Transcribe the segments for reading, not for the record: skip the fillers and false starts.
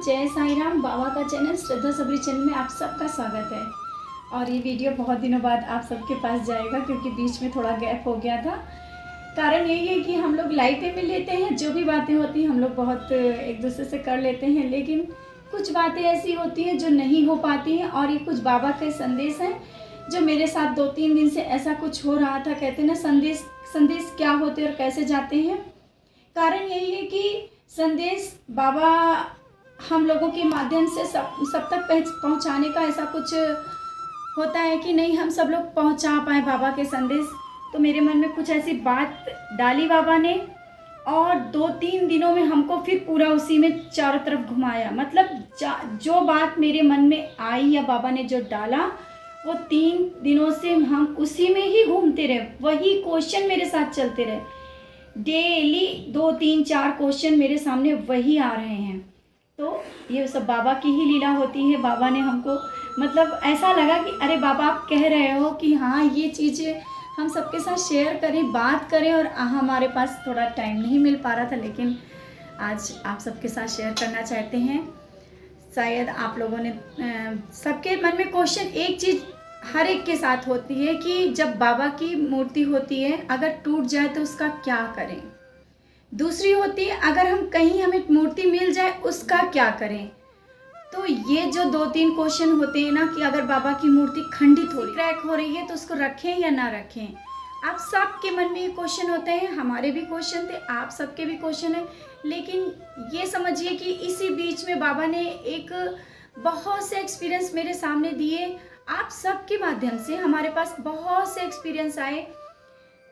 जय साईं राम। बाबा का चैनल श्रद्धा सबरी चैनल में आप सबका स्वागत है। और ये वीडियो बहुत दिनों बाद आप सबके पास जाएगा क्योंकि बीच में थोड़ा गैप हो गया था। कारण यही है कि हम लोग लाइव पे मिल लेते हैं, जो भी बातें होती हैं हम लोग बहुत एक दूसरे से कर लेते हैं, लेकिन कुछ बातें ऐसी होती हैं जो नहीं हो पाती हैं। और ये कुछ बाबा के संदेश हैं जो मेरे साथ 2-3 दिन से ऐसा कुछ हो रहा था। कहते हैं ना, संदेश क्या होते हैं और कैसे जाते हैं। कारण यही है कि संदेश बाबा हम लोगों के माध्यम से सब तक पहुंचाने का ऐसा कुछ होता है कि नहीं हम सब लोग पहुंचा पाए बाबा के संदेश। तो मेरे मन में कुछ ऐसी बात डाली बाबा ने, और 2-3 दिनों में हमको फिर पूरा उसी में चारों तरफ घुमाया। मतलब जो बात मेरे मन में आई या बाबा ने जो डाला, वो 3 दिनों से हम उसी में ही घूमते रहे। वही क्वेश्चन मेरे साथ चलते रहे। डेली 2-3-4 क्वेश्चन मेरे सामने वही आ रहे हैं। तो ये सब बाबा की ही लीला होती है। बाबा ने हमको मतलब ऐसा लगा कि अरे बाबा आप कह रहे हो कि हाँ ये चीज़ें हम सबके साथ शेयर करें, बात करें। और हमारे पास थोड़ा टाइम नहीं मिल पा रहा था, लेकिन आज आप सबके साथ शेयर करना चाहते हैं। शायद आप लोगों ने सबके मन में क्वेश्चन एक चीज़ हर एक के साथ होती है कि जब बाबा की मूर्ति होती है अगर टूट जाए तो उसका क्या करें। दूसरी होती है अगर हम कहीं हमें मूर्ति मिल जाए उसका क्या करें। तो ये जो 2-3 क्वेश्चन होते हैं ना कि अगर बाबा की मूर्ति खंडित हो रही, क्रैक हो रही है तो उसको रखें या ना रखें। आप सबके मन में ये क्वेश्चन होते हैं, हमारे भी क्वेश्चन थे, आप सबके भी क्वेश्चन है। लेकिन ये समझिए कि इसी बीच में बाबा ने एक बहुत से एक्सपीरियंस मेरे सामने दिए। आप सबके माध्यम से हमारे पास बहुत से एक्सपीरियंस आए,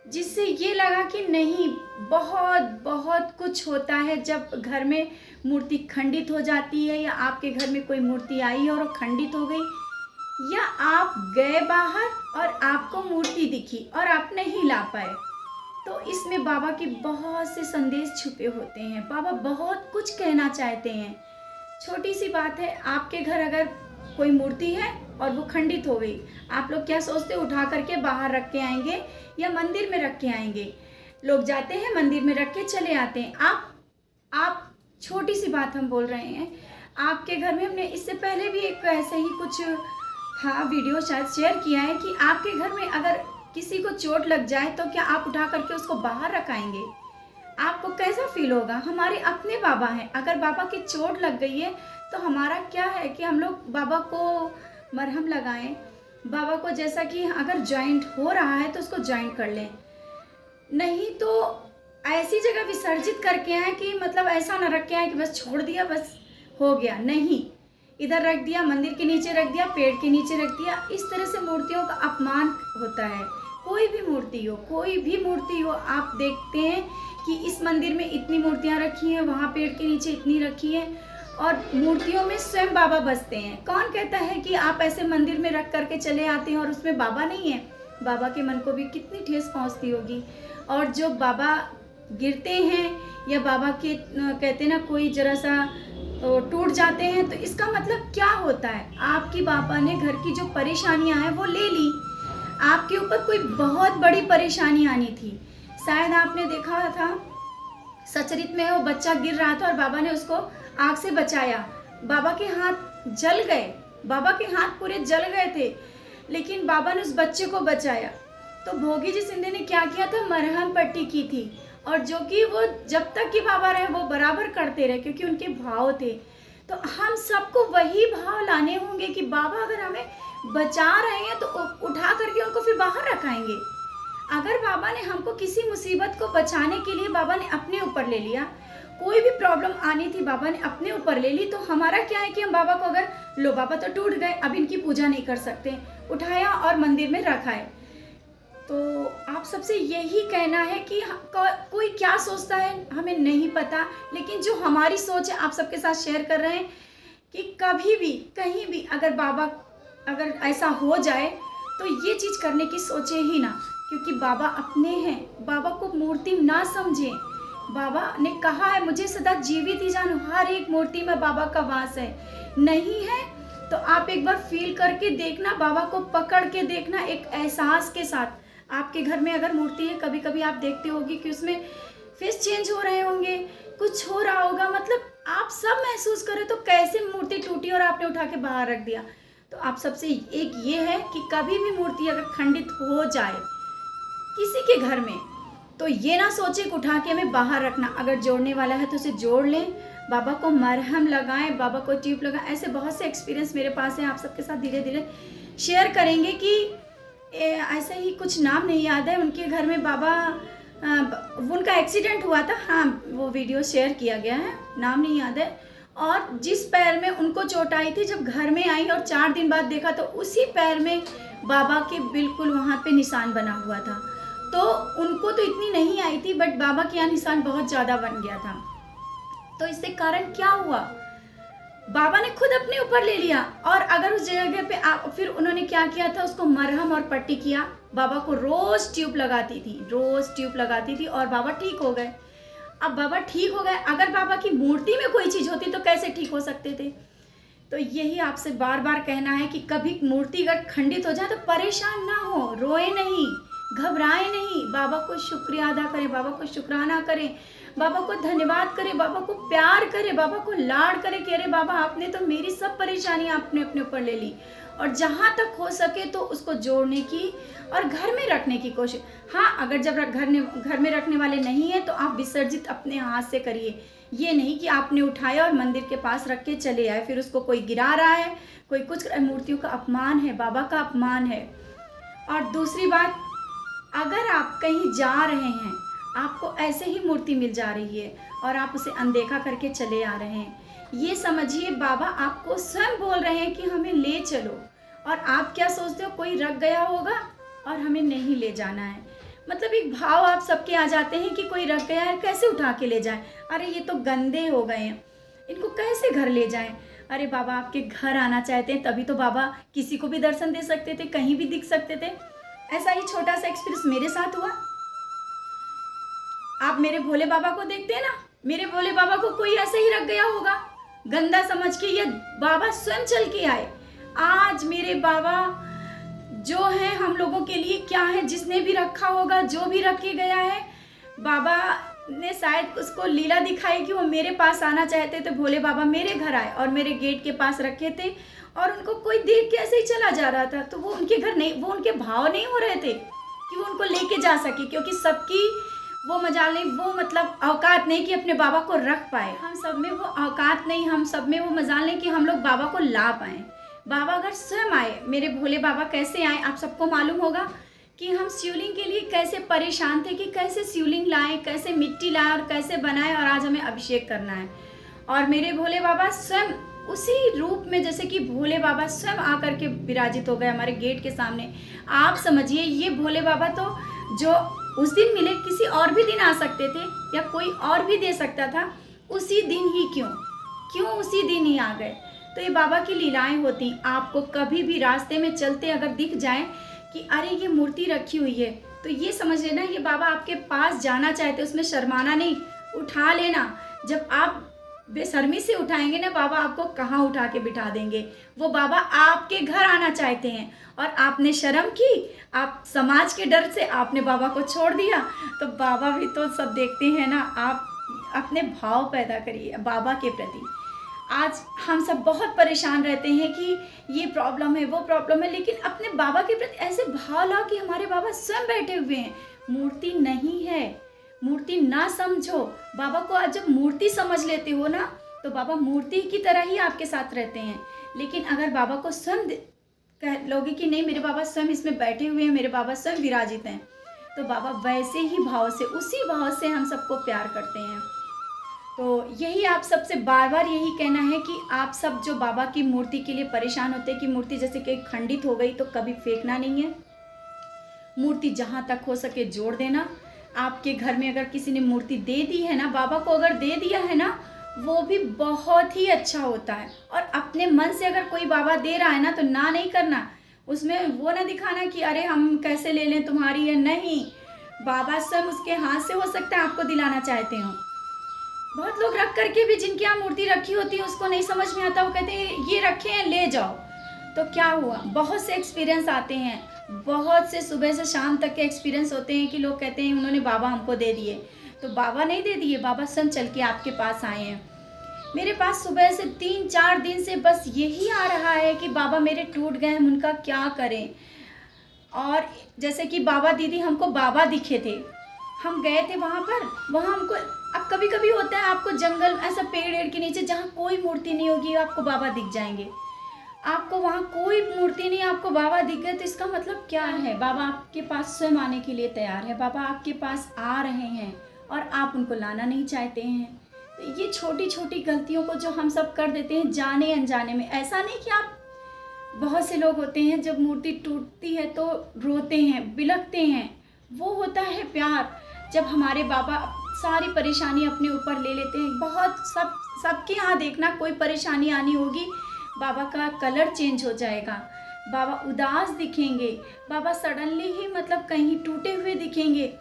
जिससे ये लगा कि नहीं बहुत कुछ होता है जब घर में मूर्ति खंडित हो जाती है, या आपके घर में कोई मूर्ति आई और वो खंडित हो गई, या आप गए बाहर और आपको मूर्ति दिखी और आप नहीं ला पाए। तो इसमें बाबा के बहुत से संदेश छुपे होते हैं। बाबा बहुत कुछ कहना चाहते हैं। छोटी सी बात है, आपके घर अगर कोई मूर्ति है और वो खंडित हो गई, आप लोग क्या सोचते, उठा करके बाहर रख के आएंगे या मंदिर में रख के आएंगे। लोग जाते हैं मंदिर में रख के चले आते हैं। आप छोटी सी बात हम बोल रहे हैं, आपके घर में हमने इससे पहले भी एक ऐसे ही कुछ था वीडियो शायद शेयर किया है कि आपके घर में अगर किसी को चोट लग जाए तो क्या आप उठा करके उसको बाहर रखाएंगे। आपको कैसा फील होगा। हमारे अपने बाबा हैं, अगर बाबा की चोट लग गई है तो हमारा क्या है कि हम लोग बाबा को मरहम लगाएं। बाबा को जैसा कि अगर जॉइंट हो रहा है तो उसको जॉइंट कर लें, नहीं तो ऐसी जगह विसर्जित करके आए कि मतलब ऐसा ना रख के आए कि बस छोड़ दिया बस हो गया। नहीं, इधर रख दिया, मंदिर के नीचे रख दिया, पेड़ के नीचे रख दिया। इस तरह से मूर्तियों का अपमान होता है। कोई भी मूर्ति हो, आप देखते हैं कि इस मंदिर में इतनी मूर्तियाँ रखी हैं, वहाँ पेड़ के नीचे इतनी रखी हैं, और मूर्तियों में स्वयं बाबा बसते हैं। कौन कहता है कि आप ऐसे मंदिर में रख करके चले आते हैं और उसमें बाबा नहीं है। बाबा के मन को भी कितनी ठेस पहुंचती होगी। और जो बाबा गिरते हैं या बाबा के कहते हैं ना कोई जरा सा टूट जाते हैं, तो इसका मतलब क्या होता है। आपकी बाबा ने घर की जो परेशानियां हैं वो ले ली। आपके ऊपर कोई बहुत बड़ी परेशानी आनी थी। शायद आपने देखा था सचरित में, वो बच्चा गिर रहा था और बाबा ने उसको आग से बचाया। बाबा के हाथ जल गए, बाबा के हाथ पूरे जल गए थे, लेकिन बाबा ने उस बच्चे को बचाया। तो भोगी जी सिंधे ने क्या किया था, मरहम पट्टी की थी, और जो कि वो जब तक कि बाबा रहे वो बराबर करते रहे, क्योंकि उनके भाव थे। तो हम सबको वही भाव लाने होंगे कि बाबा अगर हमें बचा रहे हैं तो उठा करके उनको फिर बाहर रखाएंगे। अगर बाबा ने हमको किसी मुसीबत को बचाने के लिए बाबा ने अपने ऊपर ले लिया, कोई भी प्रॉब्लम आनी थी बाबा ने अपने ऊपर ले ली, तो हमारा क्या है कि हम बाबा को अगर लो बाबा तो टूट गए, अब इनकी पूजा नहीं कर सकते, उठाया और मंदिर में रखा है। तो आप सबसे यही कहना है कि कोई क्या सोचता है हमें नहीं पता, लेकिन जो हमारी सोच है आप सबके साथ शेयर कर रहे हैं कि कभी भी कहीं भी अगर बाबा अगर ऐसा हो जाए तो ये चीज़ करने की सोचे ही ना, क्योंकि बाबा अपने हैं। बाबा को मूर्ति ना समझें। बाबा ने कहा है मुझे सदा जीवित ही जानो, हर एक मूर्ति में बाबा का वास है। नहीं है तो आप एक बार फील करके देखना, बाबा को पकड़ के देखना एक एहसास के साथ। आपके घर में अगर मूर्ति है, कभी कभी आप देखते होगी कि उसमें फेस चेंज हो रहे होंगे, कुछ हो रहा होगा, मतलब आप सब महसूस करें तो कैसे मूर्ति टूटी और आपने उठा के बाहर रख दिया। तो आप सबसे एक ये है कि कभी भी मूर्ति अगर खंडित हो जाए किसी के घर में, तो ये ना सोचे कि उठा के हमें बाहर रखना। अगर जोड़ने वाला है तो उसे जोड़ लें, बाबा को मरहम लगाएं, बाबा को ट्यूब लगाएं। ऐसे बहुत से एक्सपीरियंस मेरे पास हैं, आप सबके साथ धीरे धीरे शेयर करेंगे कि ऐसा ही कुछ नाम नहीं याद है, उनके घर में बाबा उनका एक्सीडेंट हुआ था, हाँ वो वीडियो शेयर किया गया है, नाम नहीं याद है। और जिस पैर में उनको चोट आई थी, जब घर में आई और 4 दिन बाद देखा तो उसी पैर में बाबा के बिल्कुल वहाँ पे निशान बना हुआ था। तो उनको तो इतनी नहीं आई थी, बट बाबा के यहाँ निशान बहुत ज़्यादा बन गया था। तो इससे कारण क्या हुआ, बाबा ने खुद अपने ऊपर ले लिया। और अगर उस जगह पे फिर उन्होंने क्या किया था, उसको मरहम और पट्टी किया। बाबा को रोज़ ट्यूब लगाती थी और बाबा ठीक हो गए। अब बाबा ठीक हो गए, अगर बाबा की मूर्ति में कोई चीज़ होती तो कैसे ठीक हो सकते थे। तो यही आपसे बार बार कहना है कि कभी मूर्ति अगर खंडित हो जाए तो परेशान ना हो, रोए नहीं, घबराए नहीं, बाबा को शुक्रिया अदा करें, बाबा को शुक्राना करें, बाबा को धन्यवाद करें, बाबा को प्यार करें, बाबा को लाड करें कि अरे बाबा आपने तो मेरी सब परेशानी आपने अपने ऊपर ले ली। और जहाँ तक हो सके तो उसको जोड़ने की और घर में रखने की कोशिश। हाँ, अगर जब घर में रखने वाले नहीं है तो आप विसर्जित अपने हाथ से करिए। ये नहीं कि आपने उठाया और मंदिर के पास रख के चले आए, फिर उसको कोई गिरा रहा है, कोई कुछ। मूर्तियों का अपमान है, बाबा का अपमान है। और दूसरी बात, अगर आप कहीं जा रहे हैं, आपको ऐसे ही मूर्ति मिल जा रही है और आप उसे अनदेखा करके चले आ रहे हैं, ये समझिए बाबा आपको स्वयं बोल रहे हैं कि हमें ले चलो। और आप क्या सोचते हो, कोई रख गया होगा और हमें नहीं ले जाना है। मतलब एक भाव आप सबके आ जाते हैं कि कोई रख गया है, कैसे उठा के ले जाएं, अरे ये तो गंदे हो गए हैं, इनको कैसे घर ले जाएं। अरे बाबा आपके घर आना चाहते हैं, तभी तो बाबा किसी को भी दर्शन दे सकते थे, कहीं भी दिख सकते थे। ऐसा ही छोटा सा एक्सपीरियंस मेरे साथ हुआ। आप मेरे भोले बाबा को देखते हैं ना, मेरे भोले बाबा को कोई ऐसे ही रख गया होगा गंदा समझ के, ये बाबा स्वयं चल के आए। आज मेरे बाबा जो है हम लोगों के लिए क्या है, जिसने भी रखा होगा, जो भी रख के गया है, बाबा ने शायद उसको लीला दिखाई कि वो मेरे पास आना चाहते थे। भोले बाबा मेरे घर आए और मेरे गेट के पास रखे थे और उनको कोई देख के ऐसे ही चला जा रहा था। तो वो उनके घर नहीं, वो उनके भाव नहीं हो रहे थे कि वो उनको लेके जा सके, क्योंकि सबकी वो मजाल नहीं, वो मतलब औकात नहीं कि अपने बाबा को रख पाए। हम सब में वो औकात नहीं, हम सब में वो मजाल नहीं कि हम लोग बाबा को ला पाएँ। बाबा अगर स्वयं आए, मेरे भोले बाबा कैसे आए आप सबको मालूम होगा कि हम शिवलिंग के लिए कैसे परेशान थे कि कैसे शिवलिंग लाएं, कैसे मिट्टी लाएं और कैसे बनाएं, और आज हमें अभिषेक करना है। और मेरे भोले बाबा स्वयं उसी रूप में, जैसे कि भोले बाबा स्वयं आकर के विराजित हो गए हमारे गेट के सामने। आप समझिए ये भोले बाबा तो जो उस दिन मिले, किसी और भी दिन आ सकते थे या कोई और भी दे सकता था, उसी दिन ही क्यों उसी दिन ही आ गए। तो ये बाबा की लीलाएं होती। आपको कभी भी रास्ते में चलते अगर दिख जाए कि अरे ये मूर्ति रखी हुई है, तो ये समझ लेना ये बाबा आपके पास जाना चाहते, उसमें शर्माना नहीं, उठा लेना। जब आप बेशर्मी से उठाएंगे ना, बाबा आपको कहाँ उठा के बिठा देंगे। वो बाबा आपके घर आना चाहते हैं और आपने शर्म की, आप समाज के डर से आपने बाबा को छोड़ दिया। तो बाबा भी तो सब देखते हैं ना। आप अपने भाव पैदा करिए बाबा के प्रति। आज हम सब बहुत परेशान रहते हैं कि ये प्रॉब्लम है, वो प्रॉब्लम है, लेकिन अपने बाबा के प्रति ऐसे भाव लाओ कि हमारे बाबा स्वयं बैठे हुए हैं। मूर्ति नहीं है, मूर्ति ना समझो बाबा को। आज जब मूर्ति समझ लेते हो ना, तो बाबा मूर्ति की तरह ही आपके साथ रहते हैं। लेकिन अगर बाबा को स्वयं कह लोगे कि नहीं मेरे बाबा स्वयं इसमें बैठे हुए हैं, मेरे बाबा स्वयं विराजित हैं, तो बाबा वैसे ही भाव से, उसी भाव से हम सबको प्यार करते हैं। तो यही आप सबसे बार बार यही कहना है कि आप सब जो बाबा की मूर्ति के लिए परेशान होते हैं कि मूर्ति जैसे कि खंडित हो गई, तो कभी फेंकना नहीं है। मूर्ति जहाँ तक हो सके जोड़ देना। आपके घर में अगर किसी ने मूर्ति दे दी है ना, बाबा को अगर दे दिया है ना, वो भी बहुत ही अच्छा होता है। और अपने मन से अगर कोई बाबा दे रहा है ना, तो ना नहीं करना, उसमें वो ना दिखाना कि अरे हम कैसे ले लें, तुम्हारी है, नहीं। बाबा स्वयं उसके हाथ से हो सकता है आपको दिलाना चाहते हो। बहुत लोग रख करके भी, जिनकी यहाँ मूर्ति रखी होती है, उसको नहीं समझ में आता, वो कहते हैं ये रखे हैं ले जाओ। तो क्या हुआ, बहुत से एक्सपीरियंस आते हैं, बहुत से सुबह से शाम तक के एक्सपीरियंस होते हैं कि लोग कहते हैं उन्होंने बाबा हमको दे दिए। तो बाबा नहीं दे दिए, बाबा स्वयं चल के आपके पास आए हैं। मेरे पास सुबह से 3-4 दिन से बस यही आ रहा है कि बाबा मेरे टूट गए, हम उनका क्या करें। और जैसे कि बाबा दीदी हमको बाबा दिखे थे, हम गए थे वहाँ पर, वहाँ हमको, अब कभी कभी होता है आपको जंगल ऐसा पेड़ एड़ के नीचे जहाँ कोई मूर्ति नहीं होगी आपको बाबा दिख जाएंगे। आपको वहाँ कोई मूर्ति नहीं, आपको बाबा दिख गए, तो इसका मतलब क्या है? बाबा आपके पास स्वयं आने के लिए तैयार है, बाबा आपके पास आ रहे हैं और आप उनको लाना नहीं चाहते हैं। तो ये छोटी छोटी गलतियों को जो हम सब कर देते हैं जाने अनजाने में, ऐसा नहीं कि आप, बहुत से लोग होते हैं जब मूर्ति टूटती है तो रोते हैं, बिलखते हैं, वो होता है प्यार। जब हमारे बाबा सारी परेशानी अपने ऊपर ले लेते हैं, बहुत सबके यहाँ देखना कोई परेशानी आनी होगी, बाबा का कलर चेंज हो जाएगा, बाबा उदास दिखेंगे, बाबा सडनली ही मतलब कहीं टूटे हुए दिखेंगे।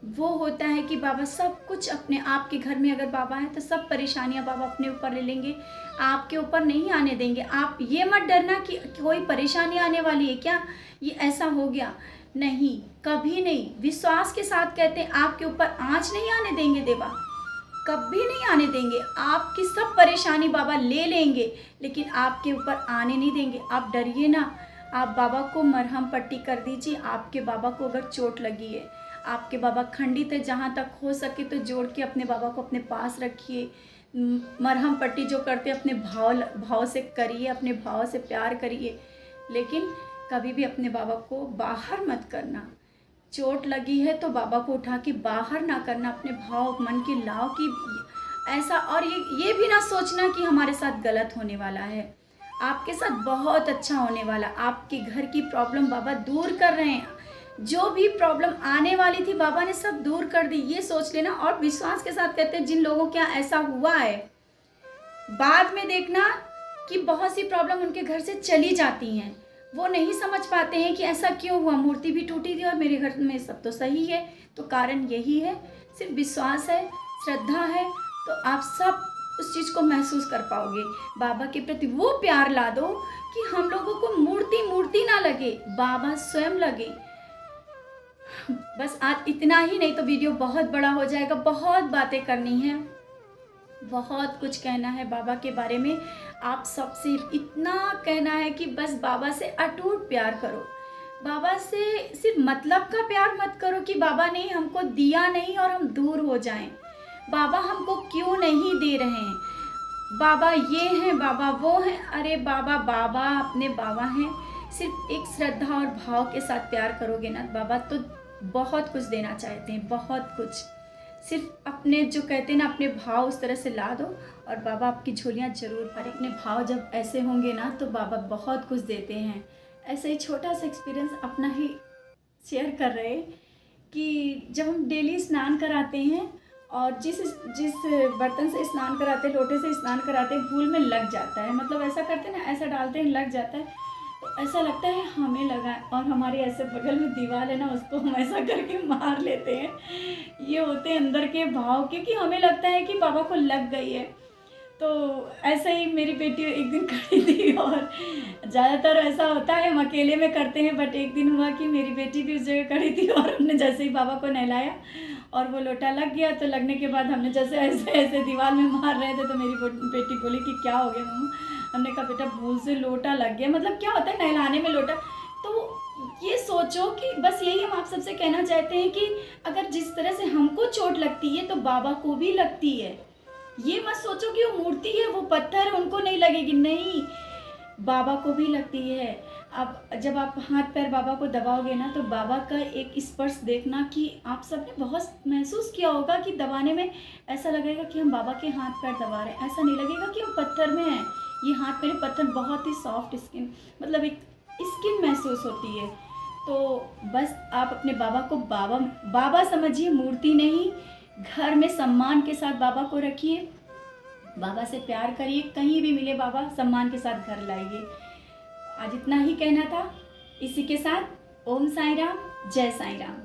वो होता है कि बाबा सब कुछ अपने, आपके घर में अगर बाबा है तो सब परेशानियां बाबा अपने ऊपर ले लेंगे, आपके ऊपर नहीं आने देंगे। आप ये मत डरना कि कोई परेशानी आने वाली है क्या, ये ऐसा हो गया, नहीं, कभी नहीं। विश्वास के साथ कहते हैं आपके ऊपर आँच नहीं आने देंगे देवा, कभी नहीं आने देंगे। आपकी सब परेशानी बाबा ले लेंगे लेकिन आपके ऊपर आने नहीं देंगे। आप डरिए ना, आप बाबा को मरहम पट्टी कर दीजिए। आपके बाबा को अगर चोट लगी है, आपके बाबा खंडित है, जहाँ तक हो सके तो जोड़ के अपने बाबा को अपने पास रखिए। मरहम पट्टी जो करते अपने भाव से करिए, अपने भाव से प्यार करिए, लेकिन कभी भी अपने बाबा को बाहर मत करना। चोट लगी है तो बाबा को उठा के बाहर ना करना, अपने भाव मन के लाओ कि ऐसा। और ये भी ना सोचना कि हमारे साथ गलत होने वाला है, आपके साथ बहुत अच्छा होने वाला। आपके घर की प्रॉब्लम बाबा दूर कर रहे हैं, जो भी प्रॉब्लम आने वाली थी बाबा ने सब दूर कर दी, ये सोच लेना। और विश्वास के साथ कहते हैं जिन लोगों के यहाँ ऐसा हुआ है, बाद में देखना कि बहुत सी प्रॉब्लम उनके घर से चली जाती हैं। वो नहीं समझ पाते हैं कि ऐसा क्यों हुआ, मूर्ति भी टूटी थी और मेरे घर में सब तो सही है। तो कारण यही है, सिर्फ विश्वास है, श्रद्धा है, तो आप सब उस चीज़ को महसूस कर पाओगे। बाबा के प्रति वो प्यार ला दो कि हम लोगों को मूर्ति ना लगे, बाबा स्वयं लगे। बस आज इतना ही, नहीं तो वीडियो बहुत बड़ा हो जाएगा, बहुत बातें करनी है, बहुत कुछ कहना है बाबा के बारे में। आप सबसे इतना कहना है कि बस बाबा से अटूट प्यार करो, बाबा से सिर्फ मतलब का प्यार मत करो कि बाबा ने हमको दिया नहीं और हम दूर हो जाएं, बाबा हमको क्यों नहीं दे रहे हैं, बाबा ये हैं, बाबा वो हैं। अरे बाबा अपने बाबा हैं। सिर्फ एक श्रद्धा और भाव के साथ प्यार करोगे ना, बाबा तो बहुत कुछ देना चाहते हैं, बहुत कुछ। सिर्फ अपने जो कहते हैं ना, अपने भाव उस तरह से ला दो और बाबा आपकी झोलियाँ जरूर भरें। अपने भाव जब ऐसे होंगे ना तो बाबा बहुत कुछ देते हैं। ऐसे ही छोटा सा एक्सपीरियंस अपना ही शेयर कर रहे कि जब हम डेली स्नान कराते हैं और जिस बर्तन से स्नान कराते हैं, लोटे से स्नान कराते हैं, भूल में लग जाता है, मतलब ऐसा करते हैं ना, ऐसा डालते हैं लग जाता है, तो ऐसा लगता है हमें लगा है। और हमारे ऐसे बगल में दीवार है ना, उसको हम ऐसा करके मार लेते हैं। ये होते हैं अंदर के भाव, क्योंकि हमें लगता है कि बाबा को लग गई है। तो ऐसा ही मेरी बेटी एक दिन खड़ी थी, और ज़्यादातर ऐसा होता है हम अकेले में करते हैं, बट एक दिन हुआ कि मेरी बेटी भी उस जगह खड़ी थी और हमने जैसे ही बाबा को नहलाया और वो लोटा लग गया, तो लगने के बाद हमने जैसे ऐसे दीवार में मार रहे थे, तो मेरी बेटी बोली कि क्या हो गया मम्मा। हमने कहा बेटा भूल से लोटा लग गया। मतलब क्या होता है नहलाने में लोटा। तो ये सोचो कि बस यही हम आप सबसे कहना चाहते हैं कि अगर जिस तरह से हमको चोट लगती है तो बाबा को भी लगती है। ये मत सोचो कि वो मूर्ति है, वो पत्थर है, उनको नहीं लगेगी, नहीं, बाबा को भी लगती है। अब जब आप हाथ पैर बाबा को दबाओगे ना, तो बाबा का एक स्पर्श देखना कि आप सबने बहुत महसूस किया होगा कि दबाने में ऐसा लगेगा कि हम बाबा के हाथ पैर दबा रहे हैं, ऐसा नहीं लगेगा कि हम पत्थर में हैं। ये हाथ मेरे पत्थर बहुत ही सॉफ्ट स्किन, मतलब एक स्किन महसूस होती है। तो बस आप अपने बाबा को बाबा समझिए, मूर्ति नहीं। घर में सम्मान के साथ बाबा को रखिए, बाबा से प्यार करिए, कहीं भी मिले बाबा सम्मान के साथ घर लाइए। आज इतना ही कहना था। इसी के साथ ओम साईं राम, जय साईं राम।